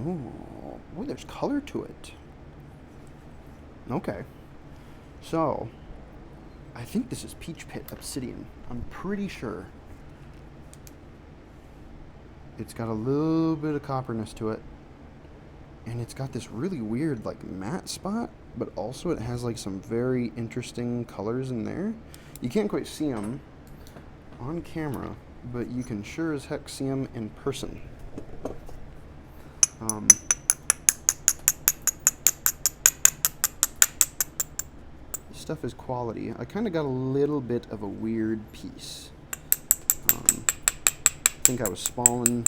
Oh, boy, there's color to it. Okay. So, I think this is Peach Pit Obsidian. I'm pretty sure. It's got a little bit of copperness to it. And it's got this really weird, like, matte spot. But also it has, like, some very interesting colors in there. You can't quite see them on camera, but you can sure as heck see them in person. This stuff is quality. I kind of got a little bit of a weird piece. I think I was spalling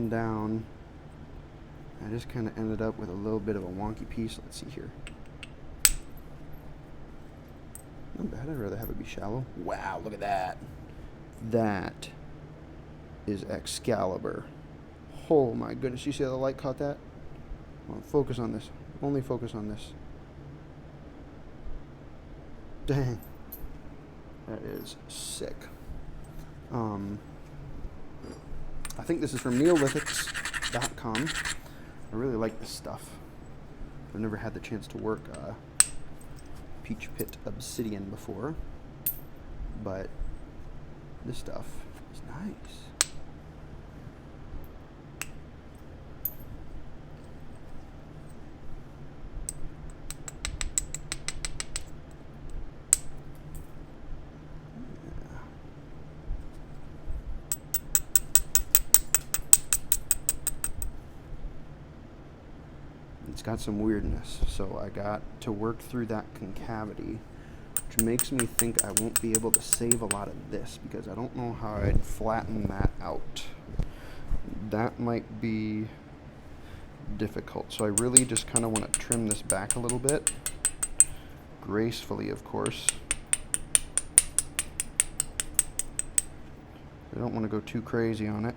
down. I just kind of ended up with a little bit of a wonky piece. Let's see here. Not bad. I'd rather have it be shallow. Wow, look at that. That is Excalibur. Oh my goodness. You see how the light caught that? Well, focus on this. Only focus on this. Dang. That is sick. I think this is from neolithics.com. I really like this stuff. I've never had the chance to work Peach Pit Obsidian before, but this stuff is nice. It's got some weirdness, so I got to work through that concavity, which makes me think I won't be able to save a lot of this because I don't know how I'd flatten that out. That might be difficult, so I really just kind of want to trim this back a little bit, gracefully, of course. I don't want to go too crazy on it.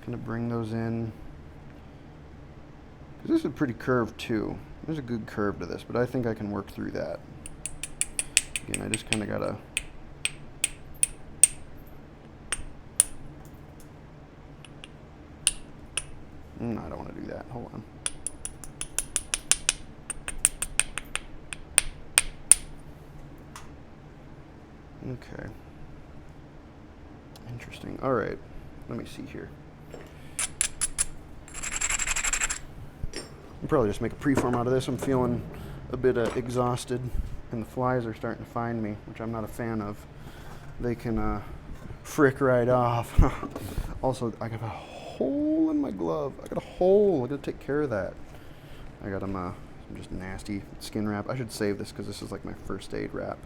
Gonna bring those in, because this is pretty curved too. There's a good curve to this, but I think I can work through that. Again, I just kind of gotta I don't want to do that. Hold on. Okay. Interesting. All right. Let me see here. I'll probably just make a preform out of this. I'm feeling a bit exhausted, and the flies are starting to find me, which I'm not a fan of. They can frick right off. Also, I got a hole in my glove. I got a hole. I gotta take care of that. I got some just nasty skin wrap. I should save this because this is like my first aid wrap.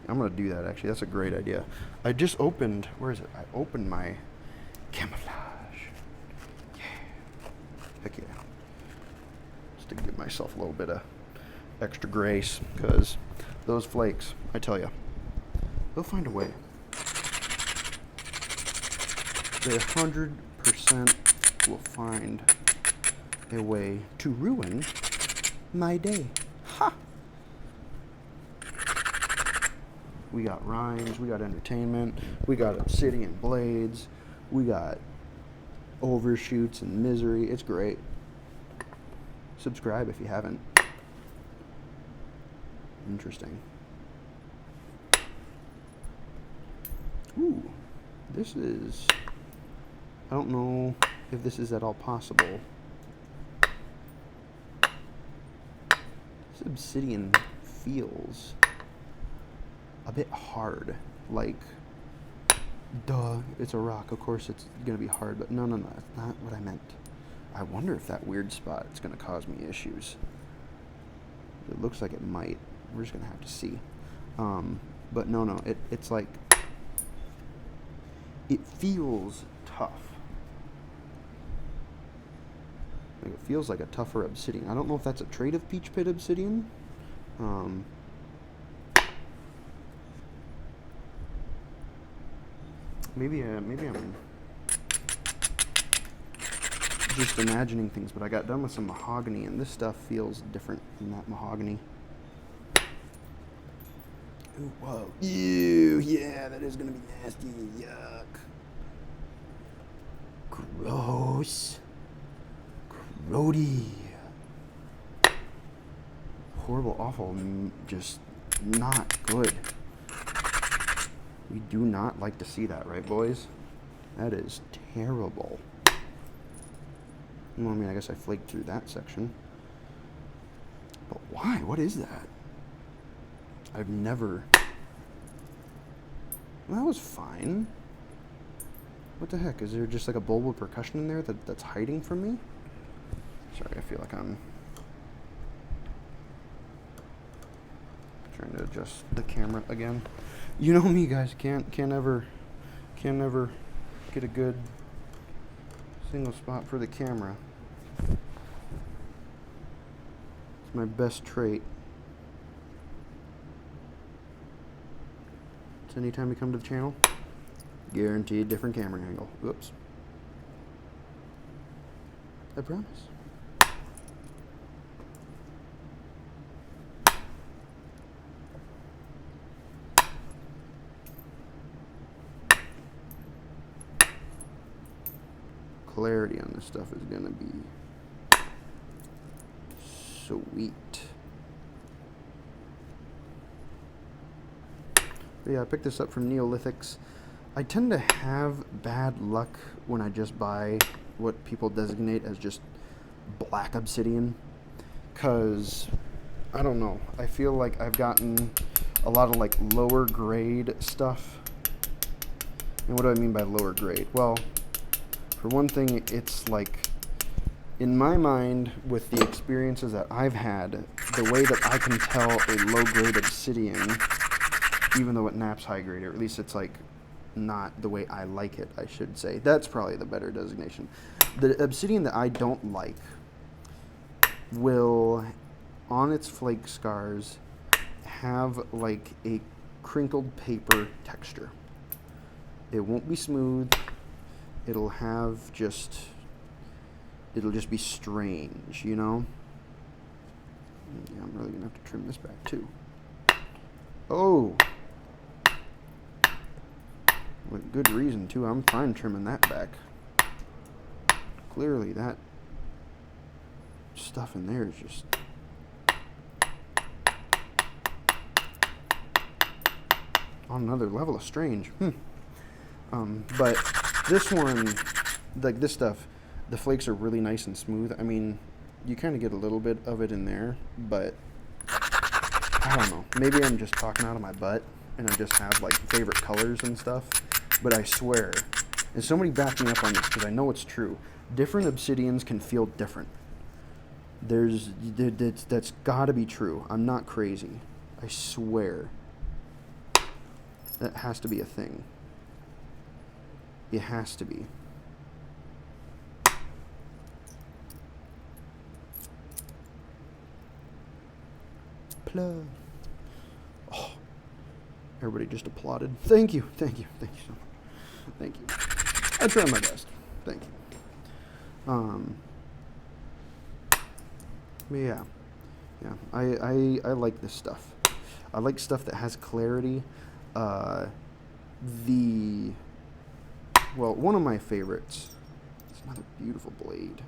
I'm gonna do that actually. That's a great idea. I just opened. Where is it? I opened my camouflage. Yeah. Heck yeah. To give myself a little bit of extra grace, because those flakes, I tell you, they'll find a way. They 100% will find a way to ruin my day. Ha! We got rhymes, we got entertainment, we got obsidian blades, we got overshoots and misery. It's great. Subscribe if you haven't. Interesting. Ooh, this is... I don't know if this is at all possible. This obsidian feels a bit hard. Like, duh, it's a rock. Of course it's going to be hard, but no, that's not what I meant. I wonder if that weird spot is going to cause me issues. It looks like it might. We're just going to have to see. But no, it's like... It feels tough. Like it feels like a tougher obsidian. I don't know if that's a trait of Peach Pit Obsidian. Maybe I'm just imagining things, but I got done with some mahogany, and this stuff feels different than that mahogany. Ooh, whoa. Ew, yeah, that is gonna be nasty. Yuck. Gross. Grody. Horrible, awful, just not good. We do not like to see that, right, boys? That is terrible. Well, I mean, I guess I flaked through that section. But why? What is that? I've never... Well, that was fine. What the heck? Is there just like a bulb of percussion in there that's hiding from me? Sorry, I feel like I'm trying to adjust the camera again. You know me, guys. Can't ever get a good single spot for the camera. It's my best trait. So anytime you come to the channel, guaranteed different camera angle. Whoops. I promise. Clarity on this stuff is gonna be sweet. But yeah, I picked this up from Neolithics. I tend to have bad luck when I just buy what people designate as just black obsidian, because I don't know, I feel like I've gotten a lot of like lower grade stuff. And what do I mean by lower grade? Well, for one thing, it's like, in my mind, with the experiences that I've had, the way that I can tell a low-grade obsidian, even though it naps high-grade, or at least it's like not the way I like it, I should say. That's probably the better designation. The obsidian that I don't like will, on its flake scars, have like a crinkled paper texture. It won't be smooth. It'll have just, it'll just be strange, you know? Yeah, I'm really gonna have to trim this back too. Oh! With good reason too, I'm fine trimming that back. Clearly that stuff in there is just... on another level of strange. But this one, like this stuff, the flakes are really nice and smooth. I mean, you kind of get a little bit of it in there, but I don't know. Maybe I'm just talking out of my butt and I just have like favorite colors and stuff. But I swear, and somebody back me up on this because I know it's true. Different obsidians can feel different. That's gotta be true. I'm not crazy. I swear. That has to be a thing. It has to be. Plug. Oh, everybody just applauded. Thank you, thank you, thank you so much. Thank you. I try my best. Thank you. But yeah, I like this stuff. I like stuff that has clarity. Well, one of my favorites, it's another beautiful blade.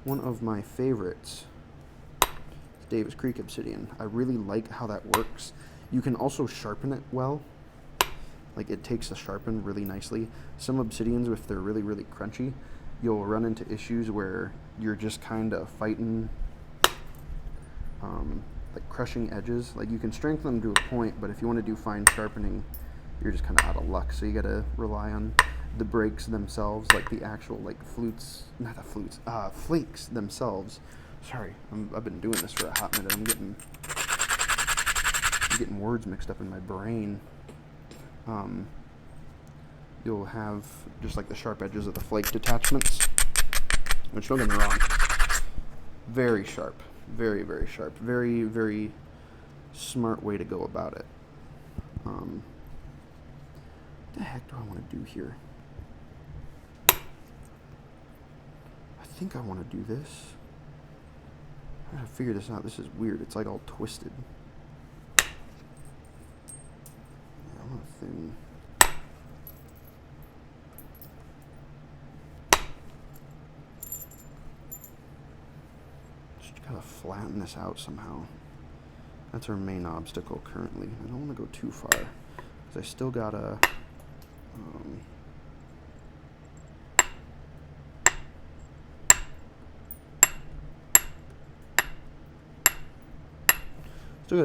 One of my favorites is Davis Creek Obsidian. I really like how that works. You can also sharpen it well. Like, it takes the sharpen really nicely. Some obsidians, if they're really, really crunchy, you'll run into issues where you're just kind of fighting, like crushing edges. Like, you can strengthen them to a point, but if you want to do fine sharpening, you're just kind of out of luck. So you got to rely on the breaks themselves, like the actual like flakes themselves. Sorry, I've been doing this for a hot minute. I'm getting words mixed up in my brain. You'll have just like the sharp edges of the flake detachments, which, don't get me wrong, very sharp, very, very sharp, very, very smart way to go about it. What the heck do I want to do here? I think I want to do this. I gotta figure this out. This is weird. It's like all twisted. thin. Just gotta flatten this out somehow. That's our main obstacle currently. I don't want to go too far, because I still gotta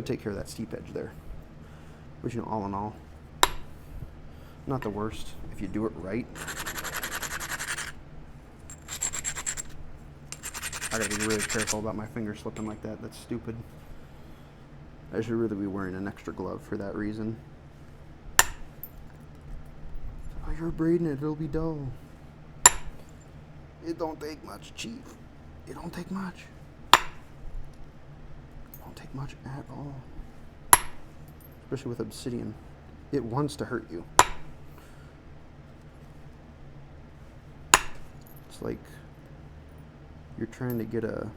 take care of that steep edge there. Which, you know, all in all, not the worst if you do it right. I gotta be really careful about my fingers slipping like that. That's stupid. I should really be wearing an extra glove for that reason. Oh, you're braiding it, it'll be dull. It don't take much, Chief. It don't take much. It don't take much at all. Especially with Obsidian. It wants to hurt you. It's like you're trying to get a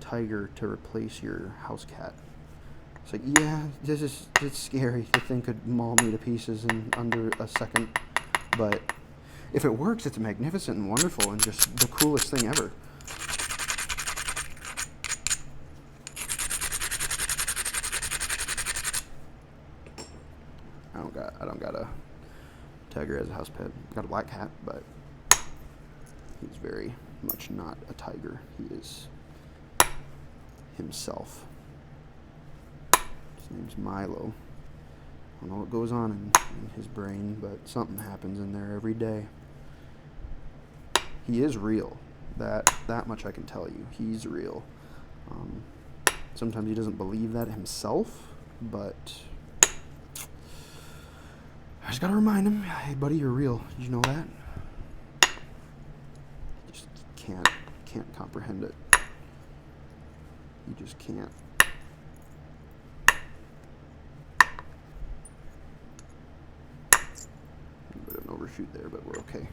tiger to replace your house cat. It's like, yeah, it's scary. The thing could maul me to pieces in under a second. But if it works, it's magnificent and wonderful and just the coolest thing ever. I don't got a tiger as a house pet. Got a black cat, but he's very much not a tiger. He is himself. His name's Milo. I don't know what goes on in his brain, but something happens in there every day. He is real. That much I can tell you. He's real. Sometimes he doesn't believe that himself, but I just gotta remind him, hey buddy, you're real. Did you know that? You just can't comprehend it. You just can't. A bit of an overshoot there, but we're okay.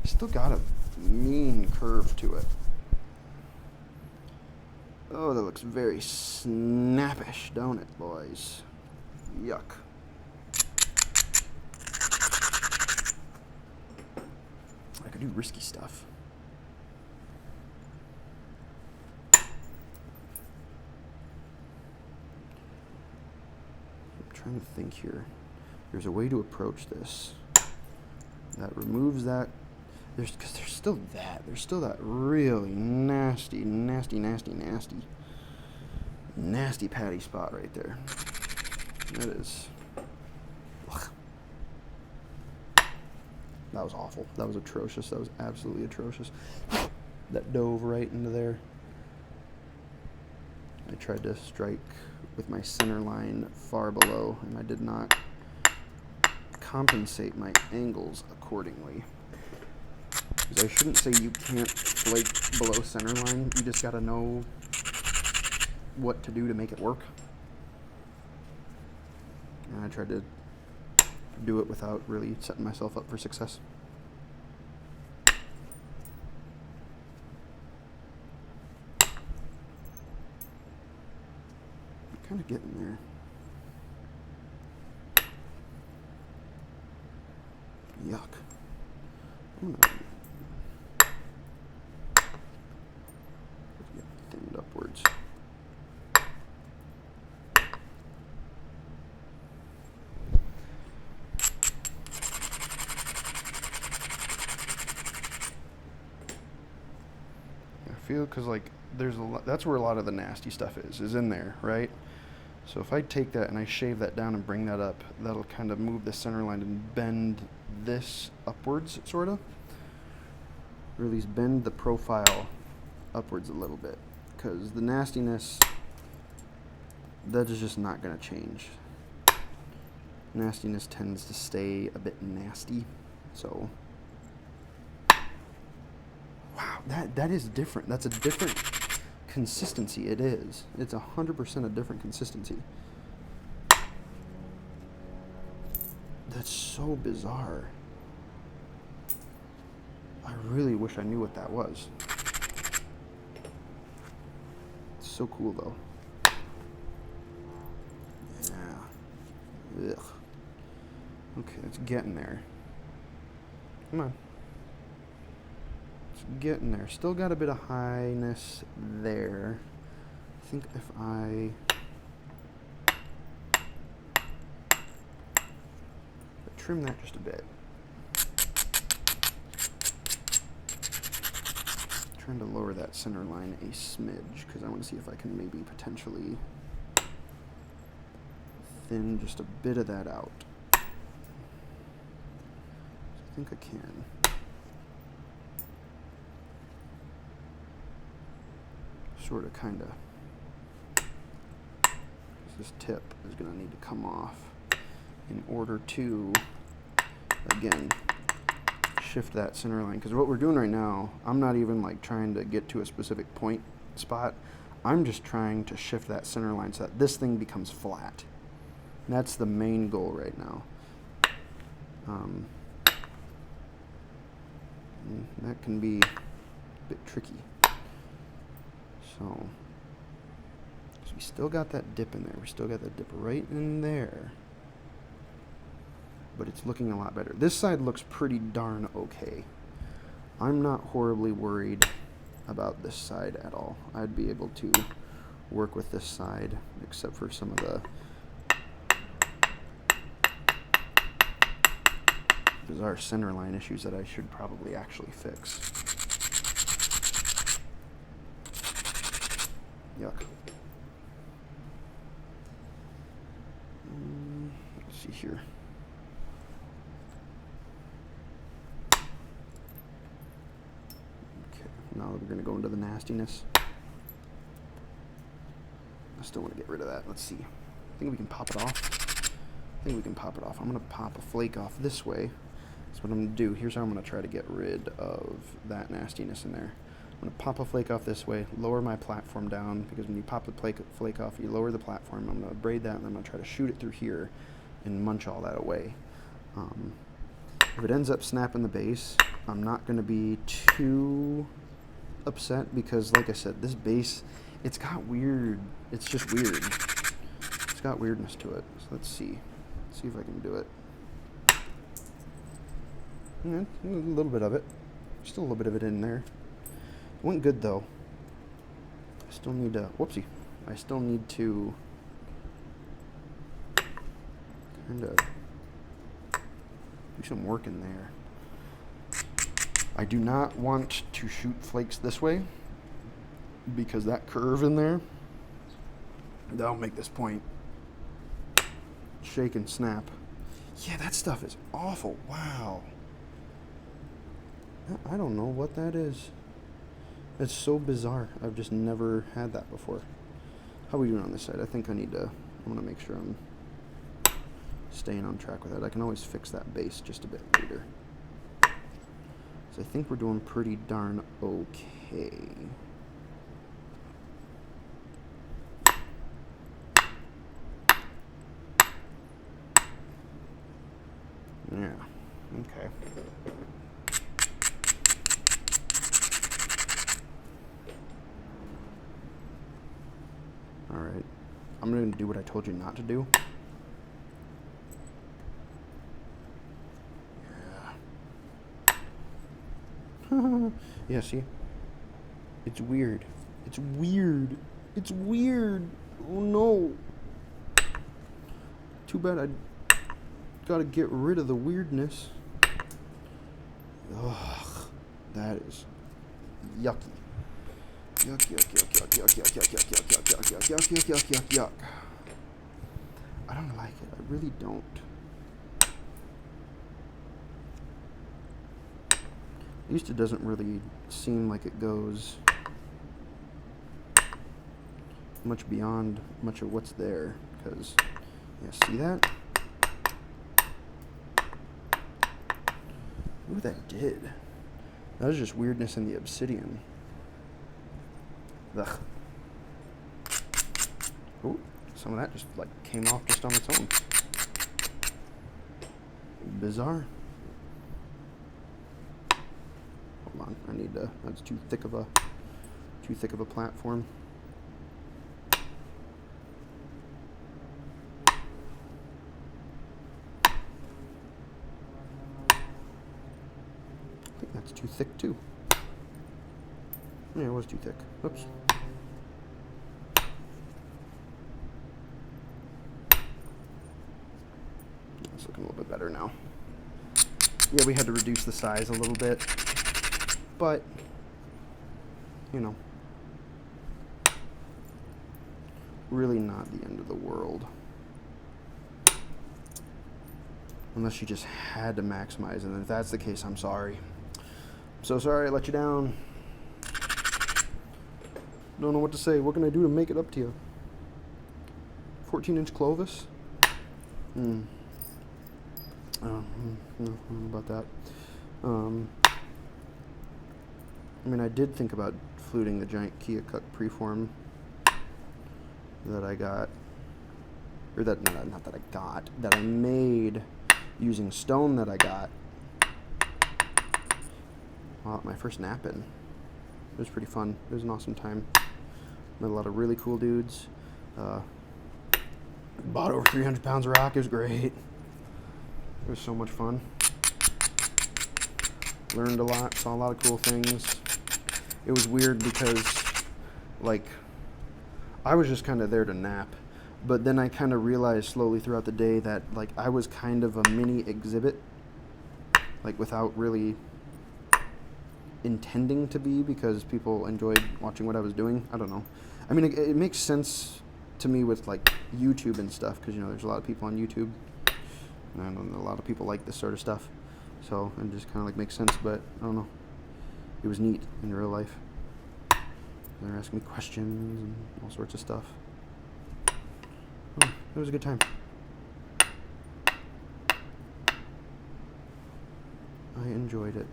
Still got a mean curve to it. Oh, that looks very snappish, don't it, boys? Yuck. I could do risky stuff. I'm trying to think here. There's a way to approach this that removes that. Because there's still that really nasty patty spot right there. That is. Ugh. That was awful. That was atrocious. That was absolutely atrocious. That dove right into there. I tried to strike with my center line far below, and I did not compensate my angles accordingly. Because I shouldn't say you can't flake below center line. You just gotta know what to do to make it work. And I tried to do it without really setting myself up for success. I'm kind of getting there. Yuck. Get thinned upwards. Because like there's a lot, that's where a lot of the nasty stuff is in there, right? So if I take that and I shave that down and bring that up, that'll kind of move the center line and bend this upwards, sort of, or at least bend the profile upwards a little bit, because the nastiness, that is just not going to change. Nastiness tends to stay a bit nasty, so wow, that is different. That's a different consistency. It is. It's 100% a different consistency. That's so bizarre. I really wish I knew what that was. It's so cool though. Yeah. Ugh. Okay, it's getting there. Come on. It's getting there. Still got a bit of highness there. I think if I trim that just a bit. Trying to lower that center line a smidge because I want to see if I can maybe potentially thin just a bit of that out. I think I can. Sort of, kind of. This tip is going to need to come off in order to, again, shift that center line. Because what we're doing right now, I'm not even like trying to get to a specific point spot. I'm just trying to shift that center line so that this thing becomes flat. And that's the main goal right now. That can be a bit tricky. So we still got that dip in there. We still got that dip right in there. But it's looking a lot better. This side looks pretty darn okay. I'm not horribly worried about this side at all. I'd be able to work with this side, except for some of the bizarre center line issues that I should probably actually fix. Yuck. Let's see here. Okay, now we're going to go into the nastiness. I still want to get rid of that. Let's see. I think we can pop it off. I'm going to pop a flake off this way. That's what I'm going to do. Here's how I'm going to try to get rid of that nastiness in there. I'm going to pop a flake off this way, lower my platform down, because when you pop the flake off, you lower the platform. I'm going to braid that, and I'm going to try to shoot it through here and munch all that away. If it ends up snapping the base, I'm not going to be too upset, because, like I said, this base, it's got weird, it's just weird. It's got weirdness to it. So let's see. Let's see if I can do it. Yeah, a little bit of it. Still a little bit of it in there. Went good though. I still need to, whoopsie. I still need to kind of do some work in there. I do not want to shoot flakes this way, because that curve in there, that'll make this point shake and snap. Yeah, that stuff is awful. Wow. I don't know what that is. It's so bizarre. I've just never had that before. How are we doing on this side? I think I want to make sure I'm staying on track with that. I can always fix that base just a bit later. So I think we're doing pretty darn okay. Yeah, okay. Alright, I'm going to do what I told you not to do. Yeah. Yeah, see? It's weird. It's weird. It's weird. Oh no. Too bad I gotta get rid of the weirdness. Ugh, that is yucky. Yuck, yuck, yuck, yuck, yuck, yuck, yuck, yuck, yuck, yuck, yuck, yuck, yuck, yuck, yuck, yuck, yuck. I don't like it. I really don't. At least it doesn't really seem like it goes much beyond much of what's there. Because, yeah, see that? Look what that did. That was just weirdness in the Obsidian. Ugh. Ooh, some of that just like came off just on its own. Bizarre. Hold on, I need to. That's too thick of a platform. too thick too. Yeah, it was too thick. Oops. It's looking a little bit better now. Yeah, we had to reduce the size a little bit, but, you know, really not the end of the world. Unless you just had to maximize, and if that's the case, I'm sorry. I'm so sorry I let you down. Don't know what to say. What can I do to make it up to you? 14-inch Clovis? No, I don't know about that. I mean, I did think about fluting the giant Kia Cut preform that I got, or that, not that I got, that I made using stone that I got at my first nap-in. It was pretty fun. It was an awesome time. Met a lot of really cool dudes. Bought over 300 pounds of rock. It was great. It was so much fun. Learned a lot. Saw a lot of cool things. It was weird because, like, I was just kind of there to nap. But then I kind of realized slowly throughout the day that, like, I was kind of a mini exhibit. Like, without really intending to be, because people enjoyed watching what I was doing. I don't know. I mean, it makes sense to me with, like, YouTube and stuff, because, you know, there's a lot of people on YouTube, and a lot of people like this sort of stuff, so it just kind of, like, makes sense. But I don't know, it was neat in real life. They were asking me questions and all sorts of stuff. Oh, it was a good time. I enjoyed it.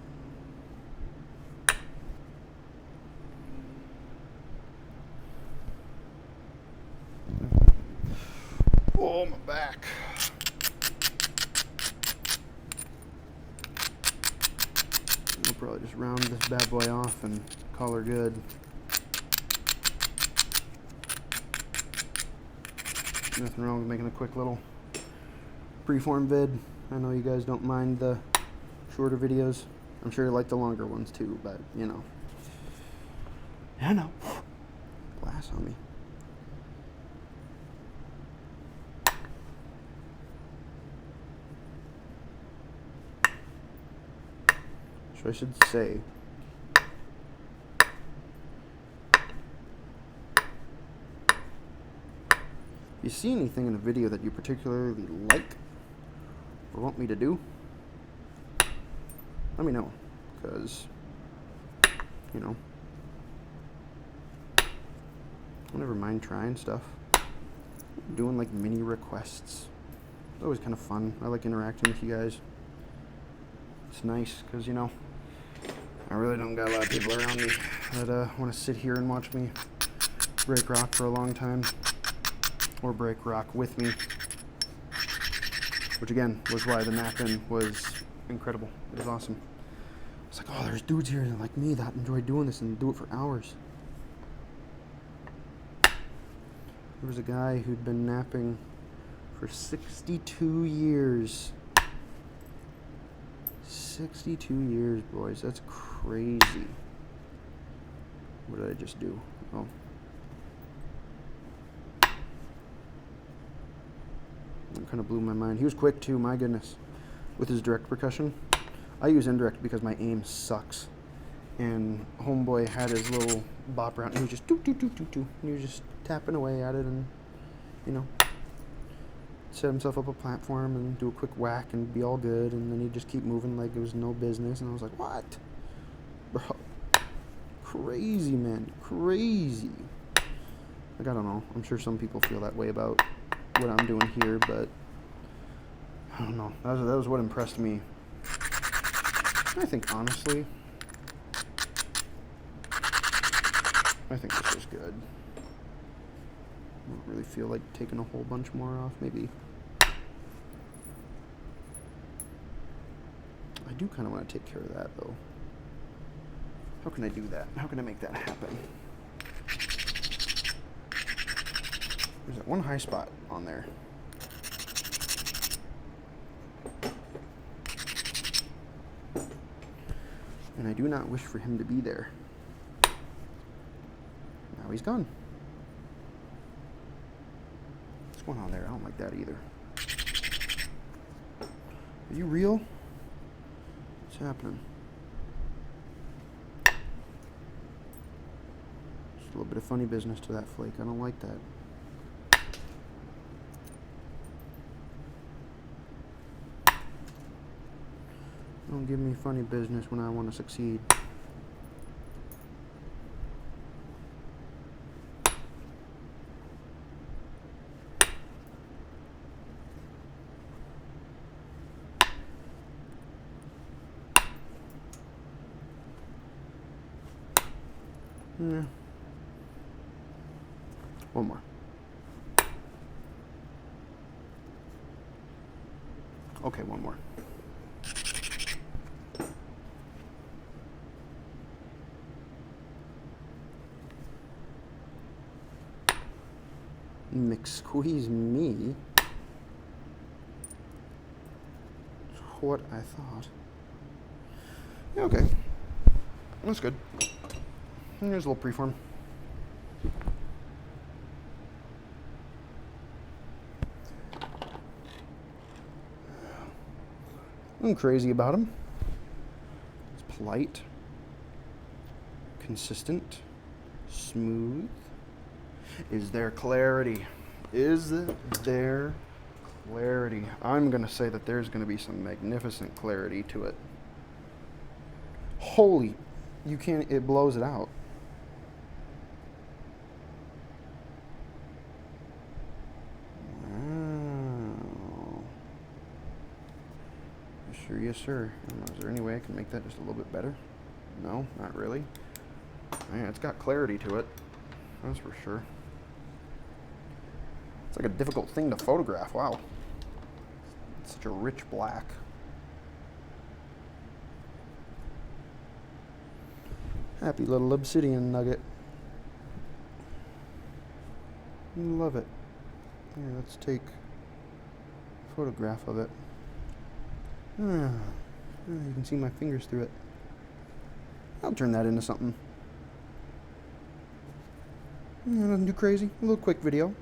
Oh, my back. We'll probably just round this bad boy off and call her good. Nothing wrong with making a quick little preform vid. I know you guys don't mind the shorter videos. I'm sure you like the longer ones too, but, you know. I know. Glass on me. So I should say, if you see anything in a video that you particularly like or want me to do, let me know, because, you know, I never mind trying stuff. Doing, like, mini requests. It's always kind of fun. I like interacting with you guys. It's nice, because, you know, I really don't got a lot of people around me that want to sit here and watch me break rock for a long time, or break rock with me, which again was why the nap-in was incredible. It was awesome. It's like, oh, there's dudes here like me that enjoy doing this and do it for hours. There was a guy who'd been napping for 62 years. 62 years, boys. That's crazy. What did I just do? Oh. That kind of blew my mind. He was quick too, my goodness. With his direct percussion. I use indirect because my aim sucks. And homeboy had his little bop around and he was just doo doo doo doo doo. And he was just tapping away at it and, you know, set himself up a platform and do a quick whack and be all good, and then he'd just keep moving like it was no business. And I was like, what? Bro, crazy, man, crazy. Like, I don't know, I'm sure some people feel that way about what I'm doing here, but I don't know, that was what impressed me. I think, honestly, I think this is good. I don't really feel like taking a whole bunch more off. Maybe. I do kind of want to take care of that, though. How can I do that? How can I make that happen? There's that one high spot on there. And and I do not wish for him to be there. Now he's gone. What's going on there? I don't like that either. Are you real? What's happening? Just a little bit of funny business to that flake. I don't like that. Don't give me funny business when I want to succeed. Yeah. One more. Okay, one more. Mix squeeze me. What I thought. Yeah, okay. That's good. Here's a little preform. I'm crazy about him. It's polite, consistent, smooth. Is there clarity? Is there clarity? I'm going to say that there's going to be some magnificent clarity to it. Holy, you can't, it blows it out. Wow. Yes, sir, yes, sir. Is there any way I can make that just a little bit better? No, not really. Man, it's got clarity to it. That's for sure. It's like a difficult thing to photograph. Wow. It's such a rich black. Happy little obsidian nugget. Love it. Here, let's take a photograph of it. You can see my fingers through it. I'll turn that into something. Nothing too crazy. A little quick video.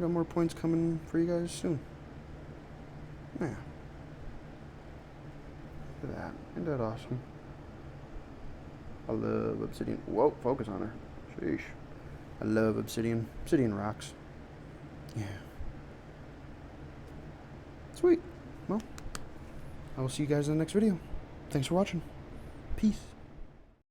Got more points coming for you guys soon. Yeah. Look at that. Isn't that awesome? I love obsidian. Whoa, focus on her. Sheesh. I love obsidian. Obsidian rocks. Yeah. Sweet. Well, I will see you guys in the next video. Thanks for watching. Peace.